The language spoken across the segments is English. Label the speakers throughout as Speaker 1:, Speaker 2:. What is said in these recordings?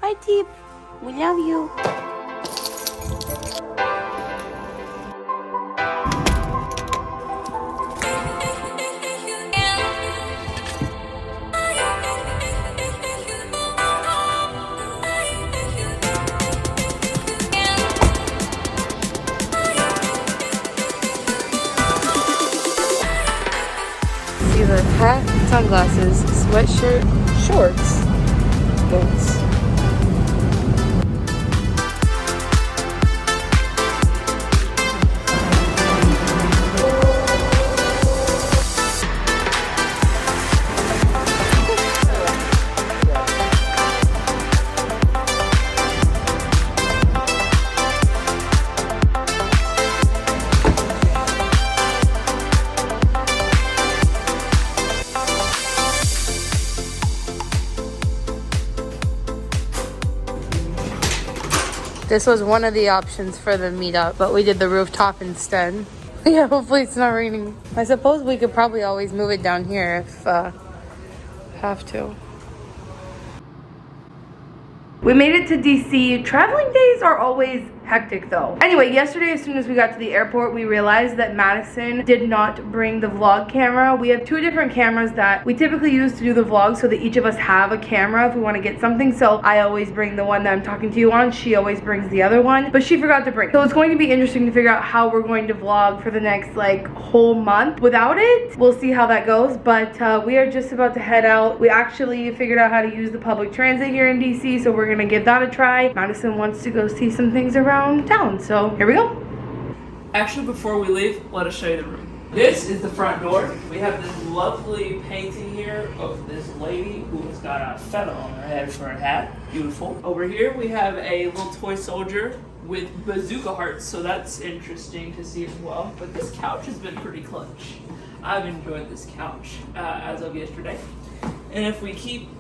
Speaker 1: Bye, Teep. We love you. See the hat, sunglasses, sweatshirt, shorts, boots. This was one of the options for the meetup, but we did the rooftop instead. Yeah, hopefully it's not raining. I suppose we could probably always move it down here if have to. We made it to DC. Traveling days are always hectic though. Anyway, yesterday as soon as we got to the airport, we realized that Madison did not bring the vlog camera. We have two different cameras that we typically use to do the vlog so that each of us have a camera if we want to get something. So I always bring the one that I'm talking to you on. She always brings the other one, but she forgot to bring. So it's going to be interesting to figure out how we're going to vlog for the next like whole month without it. We'll see how that goes, but we are just about to head out. We actually figured out how to use the public transit here in DC, so we're gonna give that a try. Madison wants to go see some things around town, so here we go.
Speaker 2: Actually, before we leave, let us show you the room. This is the front door. We have this lovely painting here of this lady who has got a feather on her head for a hat. Beautiful. Over here we have a little toy soldier with bazooka hearts, so that's interesting to see as well. But this couch has been pretty clutch. I've enjoyed this couch as of yesterday. And if we keep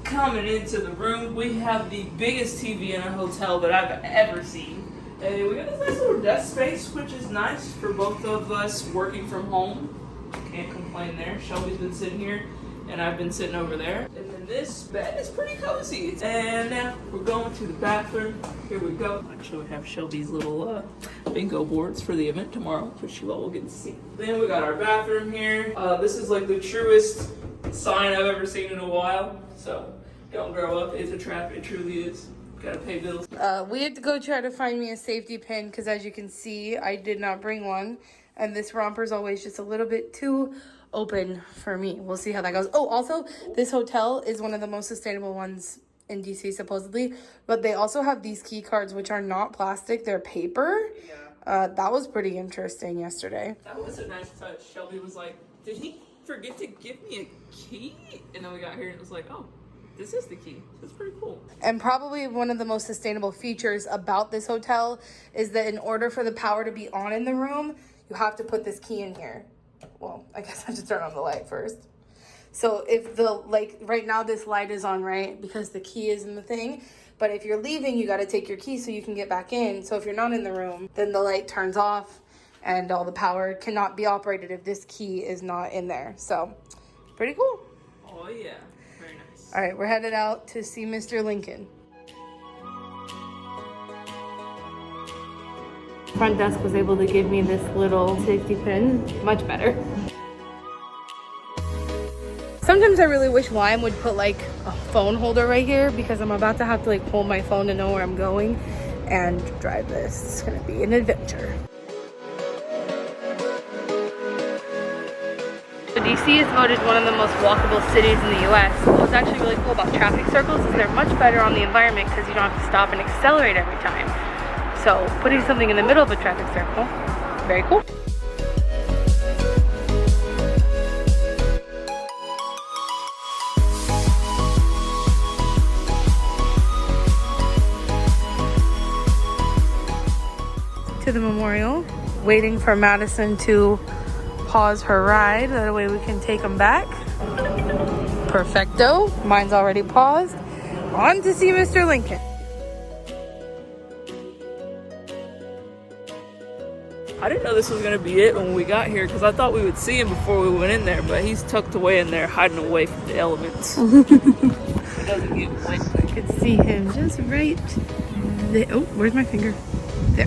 Speaker 2: coming into the room, we have the biggest TV in a hotel that I've ever seen. And we got this nice little desk space, which is nice for both of us working from home. Can't complain there. Shelby's been sitting here, and I've been sitting over there. And then this bed is pretty cozy. And now we're going to the bathroom. Here we go. Actually, we have Shelby's little bingo boards for the event tomorrow, which you all will get to see. Then we got our bathroom here. This is like the truest sign I've ever seen in a while. So don't grow up. It's a trap. It truly is. Gotta pay bills.
Speaker 1: We had to go try to find me a safety pin because as you can see, I did not bring one. And this romper is always just a little bit too open for me. We'll see how that goes. Oh, also, this hotel is one of the most sustainable ones in DC, supposedly. But they also have these key cards, which are not plastic. They're paper. Yeah. That was pretty interesting yesterday.
Speaker 2: That was a nice touch. Shelby was like, did he forget to give me a key? And then we got here and it was like, oh, this is the key. That's pretty cool.
Speaker 1: And probably one of the most sustainable features about this hotel is that in order for the power to be on in the room, you have to put this key in here. Well, I guess I have to turn on the light first. So if the, like right now this light is on, right? Because the key is in the thing. But if you're leaving, you got to take your key so you can get back in. So if you're not in the room, then the light turns off and all the power cannot be operated if this key is not in there. So pretty cool.
Speaker 2: Oh yeah. Very nice.
Speaker 1: All right, we're headed out to see Mr. Lincoln. Front desk was able to give me this little safety pin. Much better. Sometimes I really wish Lime would put like a phone holder right here because I'm about to have to like hold my phone to know where I'm going and drive this. It's gonna be an adventure. DC is voted one of the most walkable cities in the US. What's actually really cool about traffic circles is they're much better on the environment because you don't have to stop and accelerate every time. So putting something in the middle of a traffic circle, very cool. To the memorial, waiting for Madison to pause her ride, that way we can take them back. Perfecto. Mine's already paused. On to see Mr. Lincoln.
Speaker 2: I didn't know this was going to be it when we got here because I thought we would see him before we went in there, but he's tucked away in there hiding away from the elements. It doesn't get wet.
Speaker 1: You can see him just right there. Oh, where's my finger? There.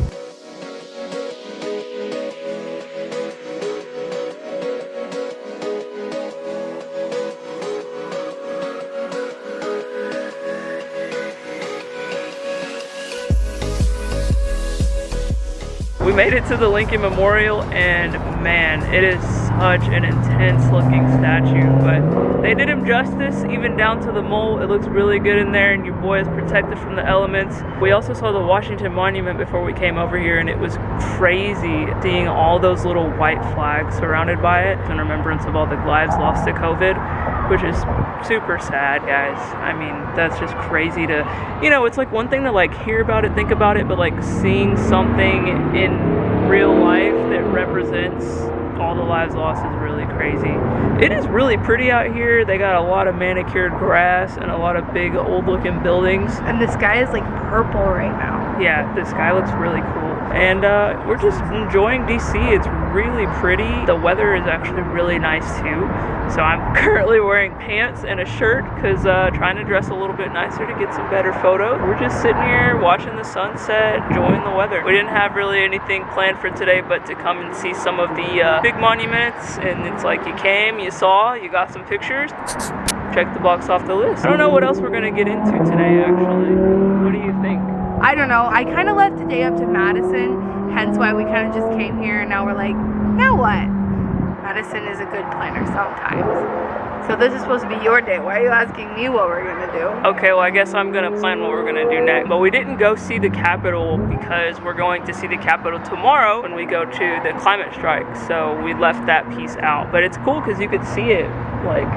Speaker 2: We made it to the Lincoln Memorial, and man, it is such an intense looking statue, but they did him justice, even down to the mole. It looks really good in there, and your boy is protected from the elements. We also saw the Washington Monument before we came over here, and it was crazy seeing all those little white flags surrounded by it in remembrance of all the lives lost to COVID, which is super sad, guys. I mean, that's just crazy to, you know, it's like one thing to like hear about it, think about it, but like seeing something in real life that represents all the lives lost is really crazy. It is really pretty out here. They got a lot of manicured grass and a lot of big old looking buildings.
Speaker 1: And the sky is like purple right now.
Speaker 2: Yeah, the sky looks really cool. And we're just enjoying DC. It's really pretty. The weather is actually really nice too. So I'm currently wearing pants and a shirt because trying to dress a little bit nicer to get some better photos. We're just sitting here watching the sunset, enjoying the weather. We didn't have really anything planned for today but to come and see some of the big monuments. And it's like you came, you saw, you got some pictures. Check the box off the list. I don't know what else we're gonna get into today actually. What do you think?
Speaker 1: I don't know. I kind of left today up to Madison, hence why we kind of just came here, and now we're like, now what? Madison is a good planner sometimes. So this is supposed to be your day. Why are you asking me what we're gonna do?
Speaker 2: Okay, well I guess I'm gonna plan what we're gonna do next. But we didn't go see the Capitol because we're going to see the Capitol tomorrow when we go to the climate strike. So we left that piece out. But it's cool because you could see it. Like,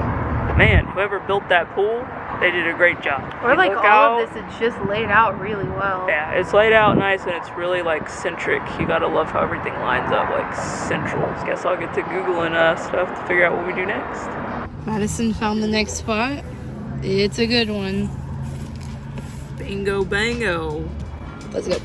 Speaker 2: man, whoever built that pool, they did a great job.
Speaker 1: Or like all of this, it's just laid out really well.
Speaker 2: Yeah, it's laid out nice and it's really like centric. You gotta love how everything lines up like central. Guess I'll get to Googling stuff to figure out what we do next.
Speaker 1: Madison found the next spot. It's a good one.
Speaker 2: Bingo bango.
Speaker 1: Let's go.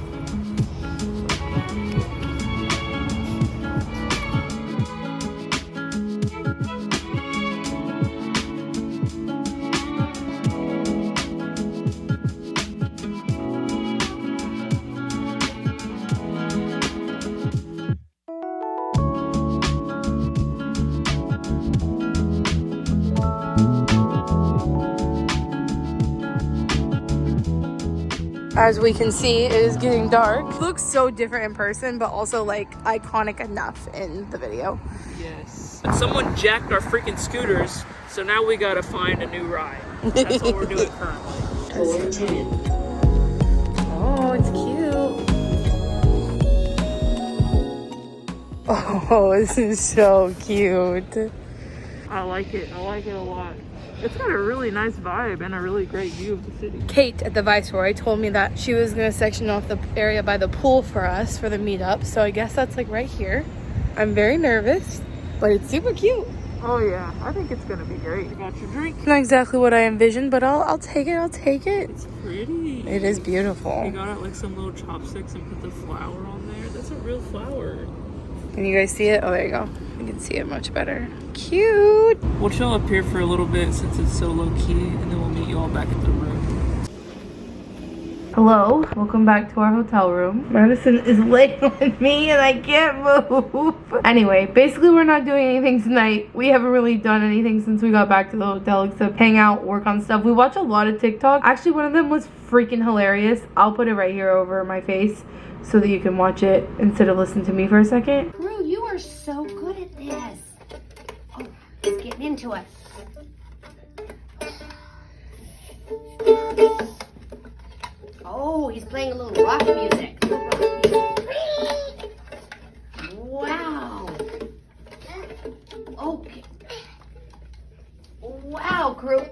Speaker 1: As we can see, it is getting dark. It looks so different in person, but also like iconic enough in the video.
Speaker 2: Yes. And someone jacked our freaking scooters, so now we gotta find a new ride. That's what we're doing currently.
Speaker 1: Oh, it's cute. Oh, this is so cute.
Speaker 2: I like it. I like it a lot. It's got a really nice vibe and a really great view of the city.
Speaker 1: Kate at the Viceroy told me that she was gonna section off the area by the pool for us for the meetup. So I guess that's like right here. I'm very nervous, but it's super cute.
Speaker 2: Oh yeah, I think it's gonna be great. You got your drink.
Speaker 1: Not exactly what I envisioned, but I'll take it. I'll take it.
Speaker 2: It's pretty.
Speaker 1: It is beautiful.
Speaker 2: You got out like some little chopsticks and put the flower on there. That's a real flower.
Speaker 1: Can you guys see it? Oh, there you go. You can see it much better. Cute.
Speaker 2: We'll chill up here for a little bit since it's so low key, and then we'll meet you all back at the room.
Speaker 1: Hello, welcome back to our hotel room. Madison is laying with me and I can't move. Anyway, basically we're not doing anything tonight. We haven't really done anything since we got back to the hotel except hang out, work on stuff. We watch a lot of TikTok. Actually, one of them was freaking hilarious. I'll put it right here over my face so that you can watch it instead of listening to me for a second.
Speaker 3: Drew, you are so good at this. Oh, he's getting into it. Oh, he's playing a little rock music. Wow. Okay. Wow, crew.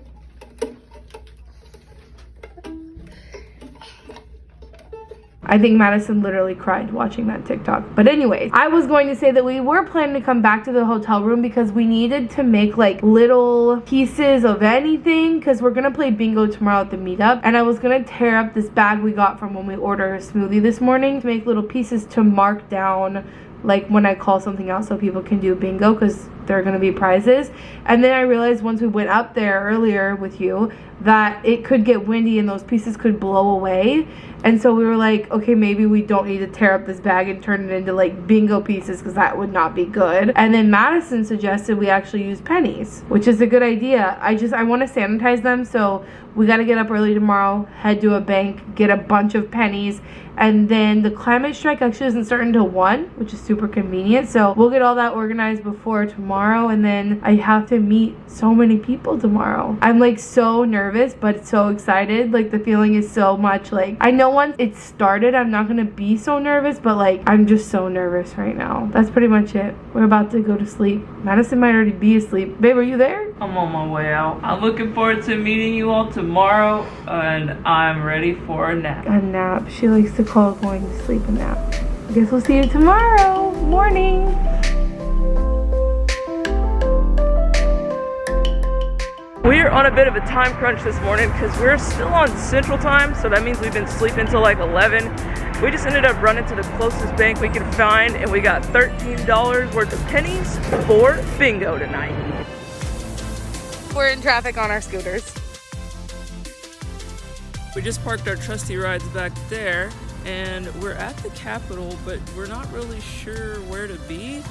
Speaker 1: I think Madison literally cried watching that TikTok. But anyways, I was going to say that we were planning to come back to the hotel room because we needed to make like little pieces of anything because we're gonna play bingo tomorrow at the meetup. And I was gonna tear up this bag we got from when we ordered a smoothie this morning to make little pieces to mark down like when I call something out so people can do bingo, because there are going to be prizes. And then I realized once we went up there earlier with you that it could get windy and those pieces could blow away. And so we were like, okay, maybe we don't need to tear up this bag and turn it into like bingo pieces, because that would not be good. And then Madison suggested we actually use pennies, which is a good idea. I want to sanitize them, so we got to get up early tomorrow, head to a bank, get a bunch of pennies. And then the climate strike actually doesn't start until 1, which is super convenient. So we'll get all that organized before tomorrow. And then I have to meet so many people tomorrow. I'm like so nervous, but so excited. Like the feeling is so much like, I know once it started, I'm not going to be so nervous, but like I'm just so nervous right now. That's pretty much it. We're about to go to sleep. Madison might already be asleep. Babe, are you there?
Speaker 2: I'm on my way out. I'm looking forward to meeting you all tomorrow, and I'm ready for a nap.
Speaker 1: A nap. She likes to call going to sleep a nap. I guess we'll see you tomorrow morning.
Speaker 2: We're on a bit of a time crunch this morning because we're still on Central Time, so that means we've been sleeping till like 11. We just ended up running to the closest bank we could find, and we got $13 worth of pennies for bingo tonight.
Speaker 1: We're in traffic on our scooters.
Speaker 2: We just parked our trusty rides back there, and we're at the Capitol, but we're not really sure where to be.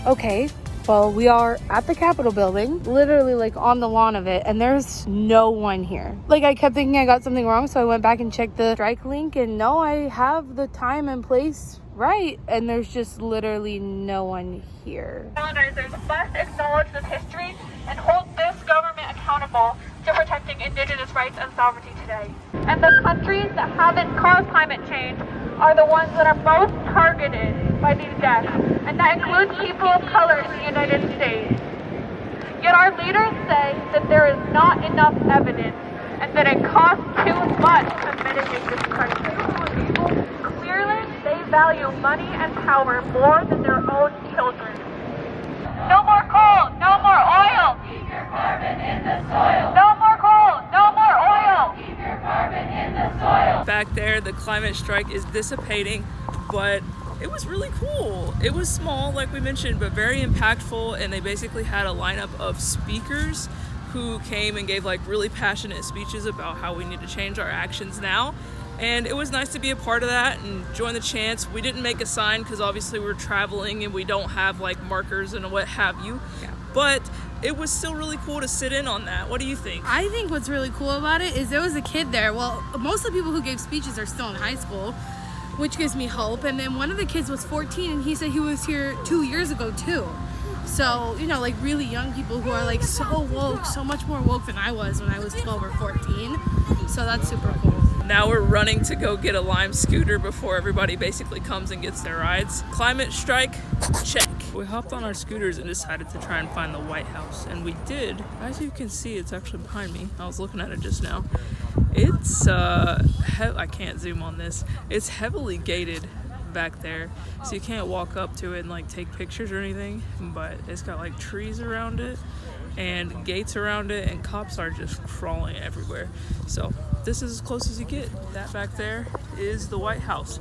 Speaker 1: Okay, well, we are at the Capitol building, literally like on the lawn of it, and there's no one here. Like I kept thinking I got something wrong, so I went back and checked the strike link, and no, I have the time and place right, and there's just literally no one here.
Speaker 4: Colonizers must acknowledge this history and hold this government accountable to protecting indigenous rights and sovereignty today. And the countries that haven't caused climate change are the ones that are most targeted by these deaths, and that includes people of color in the United States. Yet our leaders say that there is not enough evidence and that it costs too much to mitigate this crisis. Clearly, they value money and power more than their own children. No more coal, no more oil. Keep your carbon in the soil. No more coal, no more oil. Keep your carbon in the soil.
Speaker 2: Back there, the climate strike is dissipating, but it was really cool. It was small, like we mentioned, but very impactful, and they basically had a lineup of speakers who came and gave like really passionate speeches about how we need to change our actions now. And it was nice to be a part of that and join the chants. We didn't make a sign because obviously we're traveling and we don't have like markers and what have you. Yeah. But it was still really cool to sit in on that. What do you think?
Speaker 1: I think what's really cool about it is there was a kid there. Well, most of the people who gave speeches are still in high school, which gives me hope. And then one of the kids was 14 and he said he was here 2 years ago too. So, you know, like really young people who are like so woke, so much more woke than I was when I was 12 or 14. So that's super cool.
Speaker 2: Now we're running to go get a Lime scooter before everybody basically comes and gets their rides. Climate strike, check. We hopped on our scooters and decided to try and find the White House, and we did. As you can see, it's actually behind me. I was looking at it just now. It's, I can't zoom on this. It's heavily gated back there, so you can't walk up to it and like take pictures or anything, but it's got like trees around it and gates around it, and cops are just crawling everywhere. So this is as close as you get. That back there is the White House.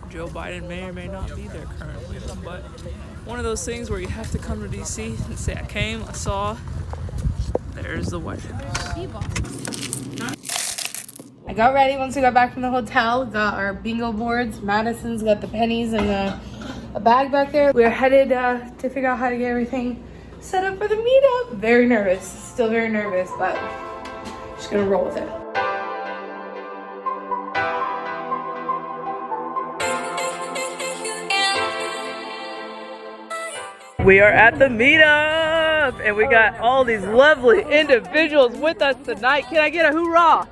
Speaker 2: Joe Biden may or may not be there currently, but one of those things where you have to come to DC and say, I came, I saw. There's the White House.
Speaker 1: I got ready once we got back from the hotel. Got our bingo boards. Madison's got the pennies and a bag back there. We're headed to figure out how to get everything set up for the meetup. Very nervous. Still very nervous, but just gonna roll with it.
Speaker 2: We are at the meetup, and we got all these lovely individuals with us tonight. Can I get a hoorah?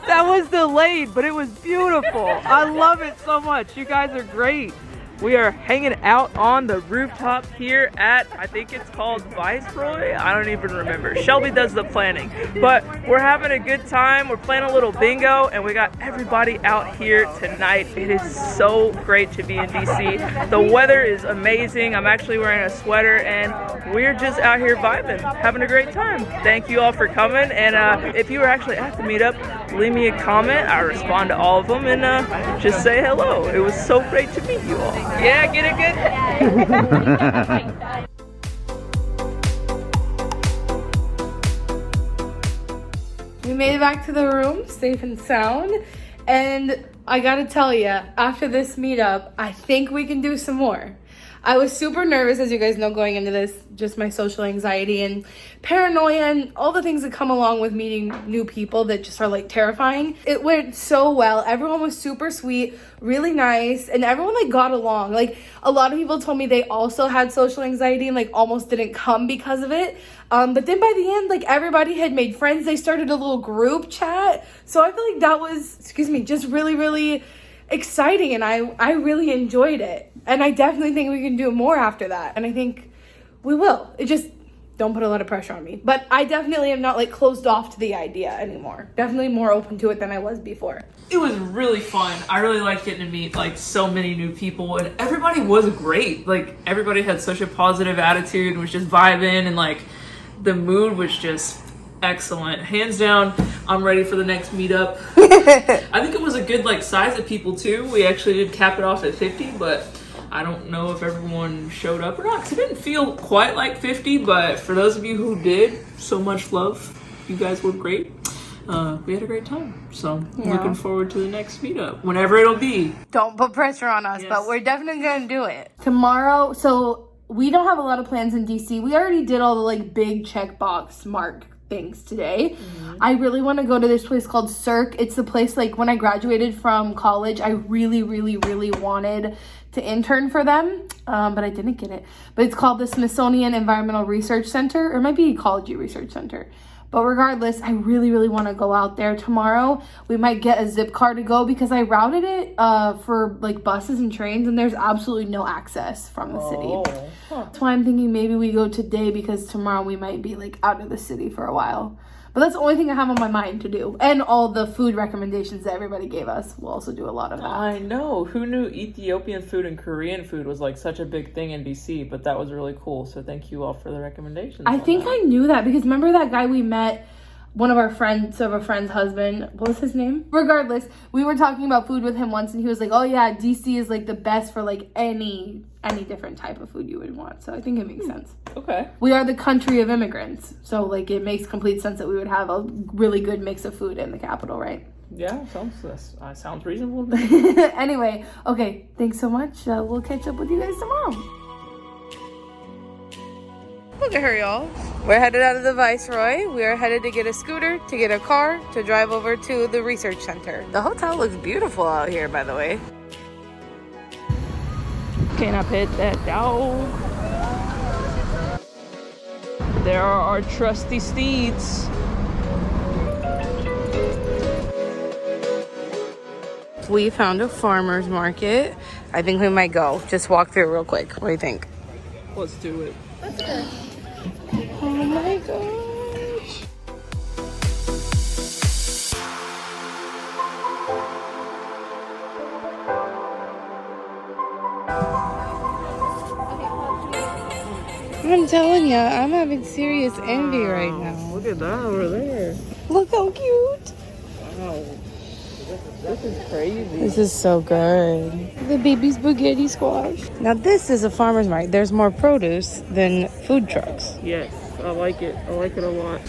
Speaker 2: That was delayed, but it was beautiful. I love it so much. You guys are great. We are hanging out on the rooftop here at, I think it's called Viceroy. I don't even remember. Shelby does the planning. But we're having a good time. We're playing a little bingo and we got everybody out here tonight. It is so great to be in DC. The weather is amazing. I'm actually wearing a sweater and we're just out here vibing, having a great time. Thank you all for coming. And if you were actually at the meetup, leave me a comment. I respond to all of them and just say hello. It was so great to meet you all. Yeah, get it good?
Speaker 1: We made it back to the room safe and sound, and I gotta tell you, after this meetup, I think we can do some more. I was super nervous, as you guys know, going into this, just my social anxiety and paranoia and all the things that come along with meeting new people that just are like terrifying. It went so well. Everyone was super sweet, really nice, and everyone like got along. Like a lot of people told me they also had social anxiety and like almost didn't come because of it. But then by the end, like everybody had made friends. They started a little group chat. So I feel like that was, just really, really exciting, and I really enjoyed it. And I definitely think we can do more after that. And I think we will. It just, don't put a lot of pressure on me. But I definitely am not like closed off to the idea anymore. Definitely more open to it than I was before.
Speaker 2: It was really fun. I really liked getting to meet like so many new people, and everybody was great. Like everybody had such a positive attitude and was just vibing, and like the mood was just excellent. Hands down, I'm ready for the next meetup. I think it was a good like size of people too. We actually did cap it off at 50, but I don't know if everyone showed up or not, because it didn't feel quite like 50, but for those of you who did, so much love. You guys were great. We had a great time. So looking forward to the next meetup, whenever it'll be.
Speaker 1: Don't put pressure on us, but we're definitely going to do it. Tomorrow, so we don't have a lot of plans in DC. We already did all the like big checkbox mark things today. I really want to go to this place called Cirque. It's the place like when I graduated from college, I really, really, really wanted to intern for them, but I didn't get it. But it's called the Smithsonian Environmental Research Center, or it might be Ecology Research Center. But regardless, I really, really want to go out there tomorrow. We might get a zip car to go because I routed it for like buses and trains, and there's absolutely no access from the city. That's why I'm thinking maybe we go today, because tomorrow we might be like out of the city for a while. But that's the only thing I have on my mind to do. And all the food recommendations that everybody gave us. We'll also do a lot of that.
Speaker 2: I know. Who knew Ethiopian food and Korean food was like such a big thing in DC? But that was really cool. So thank you all for the recommendations.
Speaker 1: I think I knew that because remember that guy we met, one of our friends, of a friend's husband, what was his name? Regardless, we were talking about food with him once and he was like, oh yeah, DC is like the best for like any different type of food you would want. So I think it makes sense.
Speaker 2: Okay.
Speaker 1: We are the country of immigrants. So like it makes complete sense that we would have a really good mix of food in the capital, right?
Speaker 2: Yeah, sounds reasonable to me.
Speaker 1: Anyway, okay, thanks so much. We'll catch up with you guys tomorrow. Look at her, y'all. We're headed out of the Viceroy. We are headed to get a scooter, to get a car, to drive over to the research center. The hotel looks beautiful out here, by the way.
Speaker 2: Can I pet that dog? There are our trusty steeds.
Speaker 1: We found a farmer's market. I think we might go. Just walk through real quick. What do you think?
Speaker 2: Let's do it.
Speaker 1: Let's go. Oh my gosh. I'm telling ya, I'm having serious envy right now.
Speaker 2: Look at that over there.
Speaker 1: Look how cute.
Speaker 2: Wow. This is crazy.
Speaker 1: This is so good. The baby spaghetti squash. Now this is a farmer's market. There's more produce than food trucks.
Speaker 2: Yes, I like it. I like it a lot.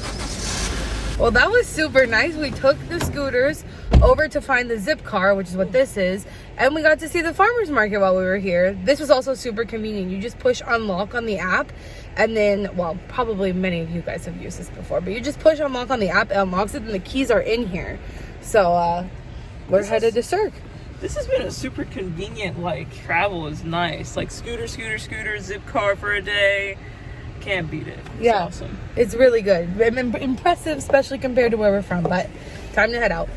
Speaker 1: Well, that was super nice. We took the scooters over to find the zip car, which is what this is, and we got to see the farmer's market while we were here. This was also super convenient. You just push unlock on the app, and then, well, probably many of you guys have used this before, but you just push unlock on the app, it unlocks it, and the keys are in here. So, we're headed to Cirque.
Speaker 2: This has been a super convenient, like, travel is nice. Like, scooter, zip car for a day. Can't beat it. It's awesome. It's
Speaker 1: really good. Impressive, especially compared to where we're from, but time to head out.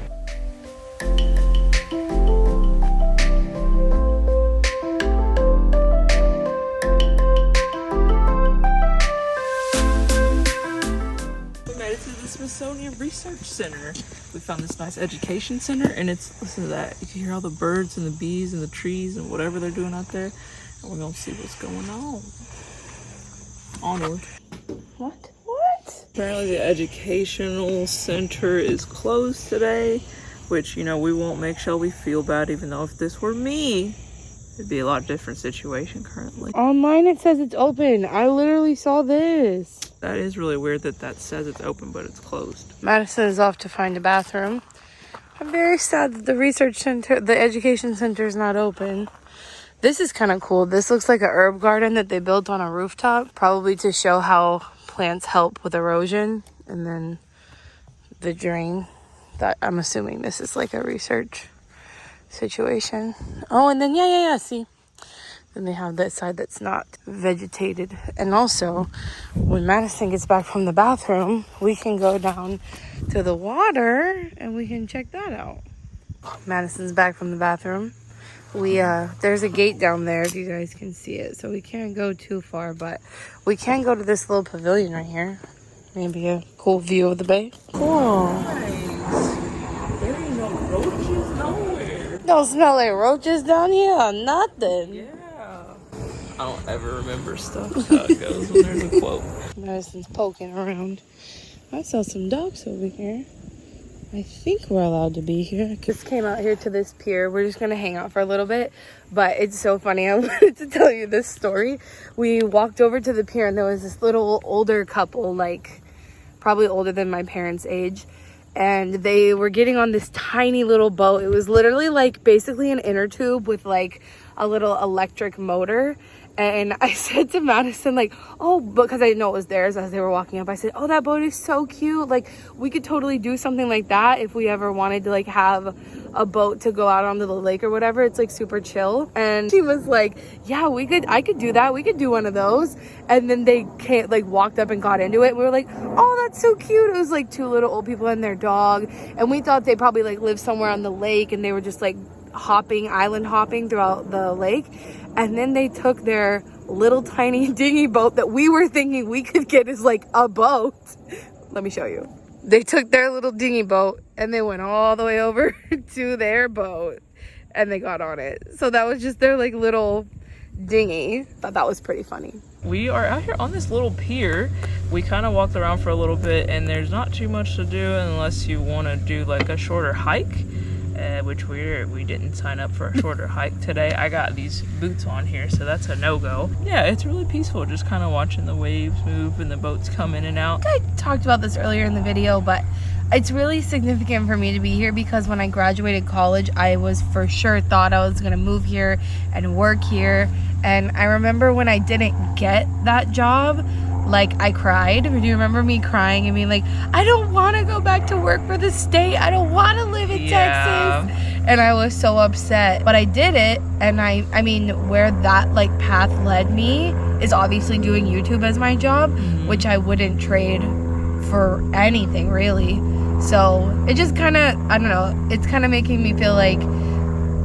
Speaker 2: Smithsonian Research Center. We found this nice education center, and it's, listen to that. You can hear all the birds and the bees and the trees and whatever they're doing out there. And we're gonna see what's going on. Onward. What? Apparently the educational center is closed today, which, you know, we won't make Shelby feel bad, even though if this were me, it'd be a lot different situation currently.
Speaker 1: Online it says it's open. I literally saw this.
Speaker 2: That is really weird that says it's open, but it's closed.
Speaker 1: Madison is off to find a bathroom. I'm very sad that the research center, the education center is not open. This is kind of cool. This looks like a herb garden that they built on a rooftop, probably to show how plants help with erosion. And then the drain, that I'm assuming this is like a research situation. Oh, and then yeah, see, then they have that side that's not vegetated. And also, when Madison gets back from the bathroom, we can go down to the water and we can check that out. Madison's back from the bathroom. There's a gate down there if you guys can see it, so we can't go too far, but we can go to this little pavilion right here. Maybe a cool view of the bay. Cool.
Speaker 2: Nice. There ain't no roaches nowhere.
Speaker 1: Don't smell like roaches down here or nothing.
Speaker 2: Yeah. I don't ever remember stuff. That's how it goes when there's a quote.
Speaker 1: Madison's poking around. I saw some dogs over here. I think we're allowed to be here. Just came out here to this pier. We're just gonna hang out for a little bit, but it's so funny. I wanted to tell you this story. We walked over to the pier and there was this little older couple, like probably older than my parents' age, and they were getting on this tiny little boat. It was literally like basically an inner tube with like a little electric motor. And I said to Madison, like, oh, because I didn't know it was theirs as they were walking up. I said, oh, that boat is so cute. Like, we could totally do something like that if we ever wanted to, like, have a boat to go out onto the lake or whatever. It's, like, super chill. And she was like, yeah, I could do that. We could do one of those. And then they walked up and got into it. We were like, oh, that's so cute. It was, like, two little old people and their dog. And we thought they probably, like, lived somewhere on the lake. And they were just, like, island hopping throughout the lake. And then they took their little tiny dinghy boat that we were thinking we could get as like a boat. Let me show you. They took their little dinghy boat and they went all the way over to their boat and they got on it. So that was just their like little dinghy. Thought that was pretty funny.
Speaker 2: We are out here on this little pier. We kind of walked around for a little bit and there's not too much to do unless you want to do like a shorter hike. Which we didn't sign up for a shorter hike today. I got these boots on here, so that's a no-go. Yeah, it's really peaceful, just kind of watching the waves move and the boats come in and out.
Speaker 1: I talked about this earlier in the video, but it's really significant for me to be here because when I graduated college, I was for sure thought I was gonna move here and work here. And I remember when I didn't get that job, like I cried. Do you remember me crying and being like, I don't want to go back to work for the state. I don't want to live in Texas. And I was so upset, but I did it. And I mean, where that like path led me is obviously doing YouTube as my job, which I wouldn't trade for anything really. So it just kind of, I don't know, it's kind of making me feel like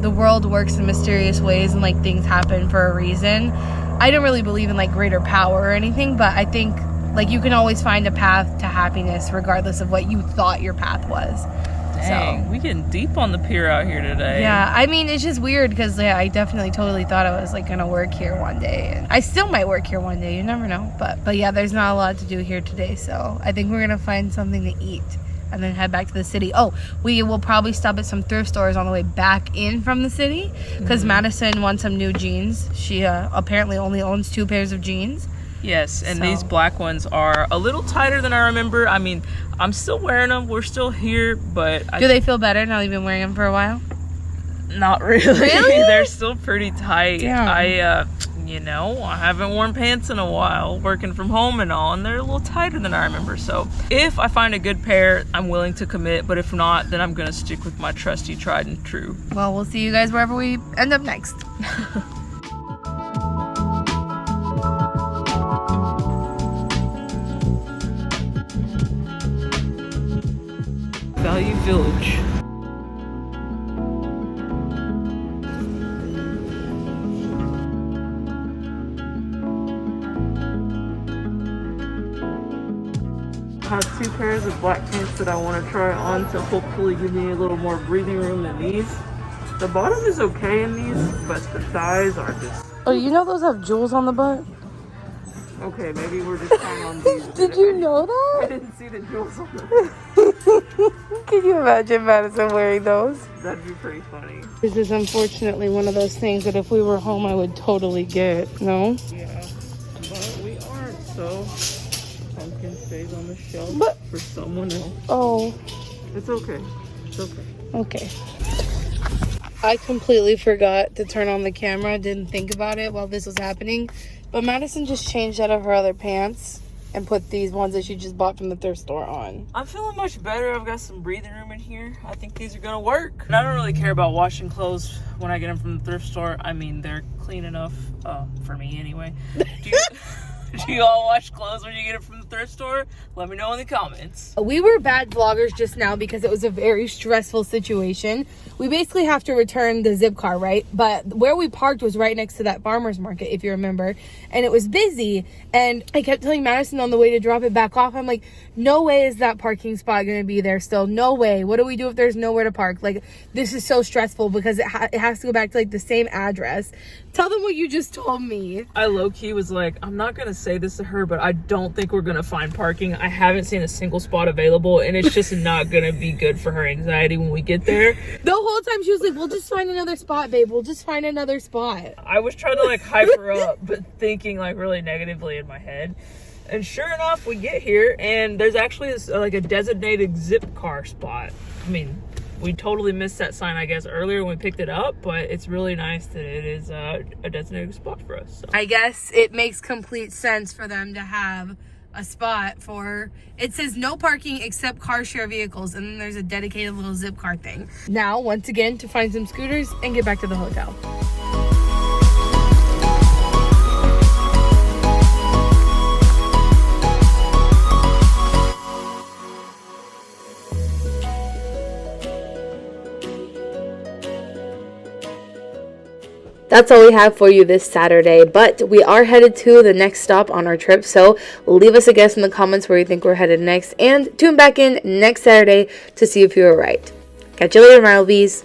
Speaker 1: the world works in mysterious ways and like things happen for a reason. I don't really believe in like greater power or anything, but I think like you can always find a path to happiness regardless of what you thought your path was.
Speaker 2: Dang,
Speaker 1: so
Speaker 2: we getting deep on the pier out here today.
Speaker 1: Yeah, I mean it's just weird because yeah, I definitely totally thought I was like gonna work here one day, and I still might work here one day. You never know, but yeah, there's not a lot to do here today, so I think we're gonna find something to eat and then head back to the city. Oh, we will probably stop at some thrift stores on the way back in from the city because Madison wants some new jeans. She apparently only owns 2 pairs of jeans.
Speaker 2: Yes, and these black ones are a little tighter than I remember. I mean, I'm still wearing them. We're still here, but
Speaker 1: do they feel better now you've been wearing them for a while?
Speaker 2: Not really.
Speaker 1: Really?
Speaker 2: They're still pretty tight.
Speaker 1: Damn.
Speaker 2: I haven't worn pants in a while, working from home and all, and they're a little tighter than I remember. So if I find a good pair, I'm willing to commit, but if not, then I'm gonna stick with my trusty tried and true.
Speaker 1: Well, we'll see you guys wherever we end up next.
Speaker 2: Value Village. have 2 pairs of black pants that I want to try on to hopefully give me a little more breathing room than these. The bottom is okay in these, but the thighs are just...
Speaker 1: Oh, you know those have jewels on the butt?
Speaker 2: Okay, maybe we're just trying on these.
Speaker 1: Did you know
Speaker 2: I
Speaker 1: that?
Speaker 2: didn't see the jewels on the butt.
Speaker 1: Can you imagine Madison wearing those?
Speaker 2: That'd be pretty funny.
Speaker 1: This is unfortunately one of those things that if we were home, I would totally get. No?
Speaker 2: Yeah, but we aren't, so pumpkin stays on the shelf
Speaker 1: But-
Speaker 2: for someone else.
Speaker 1: Oh,
Speaker 2: It's okay. It's okay.
Speaker 1: okay. I completely forgot to turn on the camera. Didn't think about it while this was happening. But Madison just changed out of her other pants and put these ones that she just bought from the thrift store on.
Speaker 2: I'm feeling much better. I've got some breathing room in here. I think these are gonna work. And I don't really care about washing clothes when I get them from the thrift store. I mean, they're clean enough, for me anyway. Do you all wash clothes when you get it from the thrift store? Let me know in the comments.
Speaker 1: We were bad vloggers just now because it was a very stressful situation. We basically have to return the zip car, right? But where we parked was right next to that farmer's market, if you remember. And it was busy. And I kept telling Madison on the way to drop it back off, I'm like, no way is that parking spot going to be there still. No way. What do we do if there's nowhere to park? Like, this is so stressful because it has to go back to like the same address. Tell them what you just told me.
Speaker 2: I low-key was like, I'm not gonna say this to her, but I don't think we're gonna find parking. I haven't seen a single spot available, and it's just not gonna be good for her anxiety when we get there.
Speaker 1: The whole time she was like, we'll just find another spot, babe. We'll just find another spot.
Speaker 2: I was trying to like hype her up, but thinking like really negatively in my head. And sure enough, we get here, and there's actually this, like a designated zip car spot. I mean, we totally missed that sign, I guess, earlier when we picked it up, but it's really nice that it is a designated spot for us. So.
Speaker 1: I guess it makes complete sense for them to have a spot for, it says no parking except car share vehicles, and then there's a dedicated little zip car thing. Now, once again, to find some scooters and get back to the hotel. That's all we have for you this Saturday, but we are headed to the next stop on our trip, so leave us a guess in the comments where you think we're headed next, and tune back in next Saturday to see if you were right. Catch you later, Marleys.